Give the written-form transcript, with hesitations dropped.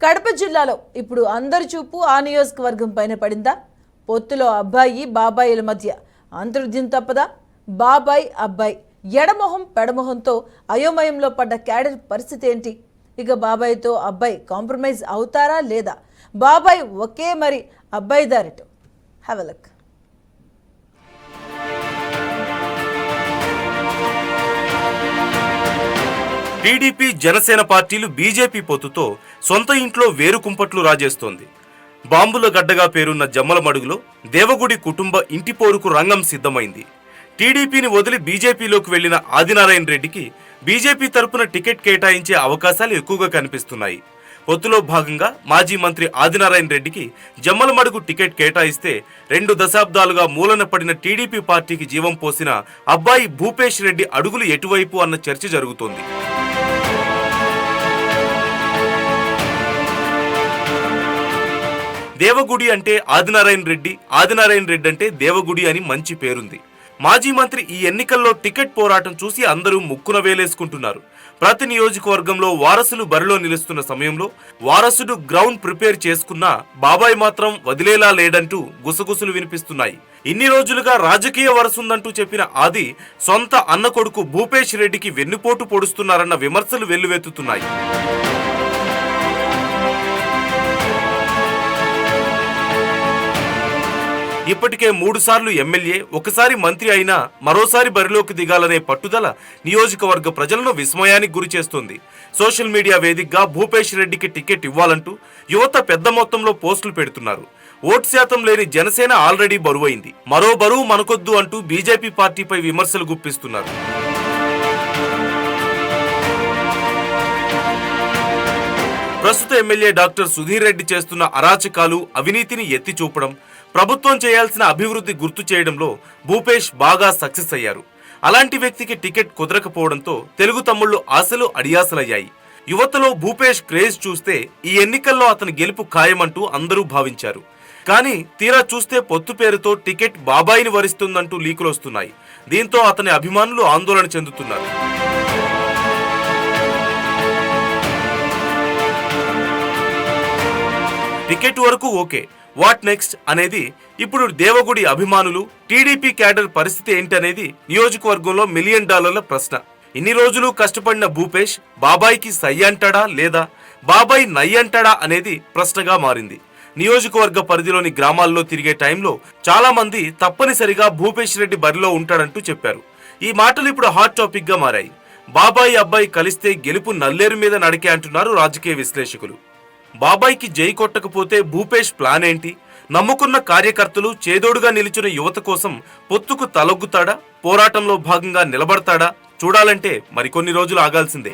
కడప జిల్లాలో ఇప్పుడు అందరి చూపు ఆ నియోజకవర్గం పైన పడిందా? పొత్తులో అబ్బాయి బాబాయిల మధ్య అంతర్యుద్ధం తప్పదా? బాబాయ్ అబ్బాయి ఎడమొహం పెడమొహంతో అయోమయంలో పడ్డ క్యాడర్ పరిస్థితి ఏంటి? ఇక బాబాయ్తో అబ్బాయి కాంప్రమైజ్ అవుతారా లేదా? బాబాయ్ ఒకే మరి అబ్బాయి దారిటు. Have a look. TDP Janasena పార్టీలు బీజేపీ పొత్తుతో సొంత ఇంట్లో వేరు కుంపట్లు రాజేస్తోంది. బాంబుల గడ్డగా పేరున్న జమ్మలమడుగులో దేవగుడి కుటుంబ ఇంటి పోరుకు రంగం సిద్ధమైంది. టీడీపీని వదిలి బీజేపీలోకి వెళ్లిన ఆదినారాయణ రెడ్డికి బీజేపీ తరపున టికెట్ కేటాయించే అవకాశాలు ఎక్కువగా కనిపిస్తున్నాయి. పొత్తులో భాగంగా మాజీ మంత్రి ఆదినారాయణ రెడ్డికి జమ్మలమడుగు టికెట్ కేటాయిస్తే 2 దశాబ్దాలుగా మూలన పడిన టీడీపీ పార్టీకి జీవం పోసిన అబ్బాయి భూపేష్ రెడ్డి అడుగులు ఎటువైపు అన్న చర్చ జరుగుతోంది. దేవగుడి అంటే ఆదినారాయణ రెడ్డి, ఆదినారాయణ రెడ్డి అంటే దేవగుడి అని మంచి పేరుంది. మాజీ మంత్రి ఈ ఎన్నికల్లో టికెట్ పోరాటం చూసి అందరూ ముక్కున వేలేసుకుంటున్నారు. ప్రతి నియోజకవర్గంలో వారసులు బరిలో నిలుస్తున్న సమయంలో వారసుడు గ్రౌండ్ ప్రిపేర్ చేసుకున్నా బాబాయ్ మాత్రం వదిలేలా లేడంటూ గుసగుసలు వినిపిస్తున్నాయి. ఇన్ని రోజులుగా రాజకీయ వరసుందంటూ చెప్పిన ఆది సొంత అన్న కొడుకు భూపేష్ రెడ్డికి వెన్నుపోటు పొడుస్తున్నారన్న విమర్శలు వెల్లువెత్తుతున్నాయి. ఇప్పటికే 3 సార్లు ఎమ్మెల్యే, ఒకసారి మంత్రి అయినా మరోసారి బరిలోకి దిగాలనే పట్టుదల నియోజకవర్గ ప్రజలను విస్మయానికి గురి చేస్తుంది. సోషల్ మీడియా వేదికగా భూపేష్ రెడ్డికి టికెట్ ఇవ్వాలంటూ యువత పెద్ద మొత్తంలో పోస్టులు పెడుతున్నారు. ఓటు శాతం లేని జనసేన ఆల్రెడీ బరువైంది. మరో బరువు మనకొద్దు అంటూ బీజేపీ పార్టీపై విమర్శలు గుప్పిస్తున్నారు. ప్రస్తుత ఎమ్మెల్యే డాక్టర్ సుధీర్ రెడ్డి చేస్తున్న అరాచకాలు, అవినీతిని ఎత్తి చూపడం, ప్రభుత్వం చేయాల్సిన అభివృద్ధి గుర్తు చేయడంలో భూపేష్ బాగా సక్సెస్ అయ్యారు. అలాంటి వ్యక్తికి టికెట్ కుదరకపోవడంతో తెలుగు తమ్ముళ్లు ఆశలు అడియాసలయ్యాయి. యువతలో భూపేష్ క్రేజ్ చూస్తే ఈ ఎన్నికల్లో అతని గెలుపు ఖాయమంటూ అందరూ భావించారు. కానీ తీరా చూస్తే పొత్తు పేరుతో టికెట్ బాబాయిని వరిస్తుందంటూ లీకులు వస్తున్నాయి. దీంతో అతని అభిమానులు ఆందోళన చెందుతున్నారు. టికెట్ వరకు ఓకే, వాట్ నెక్స్ట్ అనేది ఇప్పుడు దేవగుడి అభిమానులు, టీడీపీ క్యాడర్ పరిస్థితి ఏంటనేది నియోజకవర్గంలో $1 మిలియన్ ప్రశ్న. ఇన్ని రోజులు కష్టపడిన భూపేష్ బాబాయ్కి సై అంటాడా లేదా బాబాయ్ నై అంటాడా అనేది ప్రశ్నగా మారింది. నియోజకవర్గ పరిధిలోని గ్రామాల్లో తిరిగే టైంలో చాలా మంది తప్పనిసరిగా భూపేష్ రెడ్డి బరిలో ఉంటాడంటూ చెప్పారు. ఈ మాటలు ఇప్పుడు హాట్ టాపిక్ గా మారాయి. బాబాయ్ అబ్బాయి కలిస్తే గెలుపు నల్లేరు మీద నడికే అంటున్నారు రాజకీయ విశ్లేషకులు. బాబాయ్కి జై కొట్టకపోతే భూపేష్ ప్లాన్ ఏంటి? నమ్ముకున్న కార్యకర్తలు, చేదోడుగా నిలిచిన యువత కోసం పొత్తుకు తలొగ్గుతాడా? పోరాటంలో భాగంగా నిలబడతాడా? చూడాలంటే మరికొన్ని రోజులు ఆగాల్సిందే.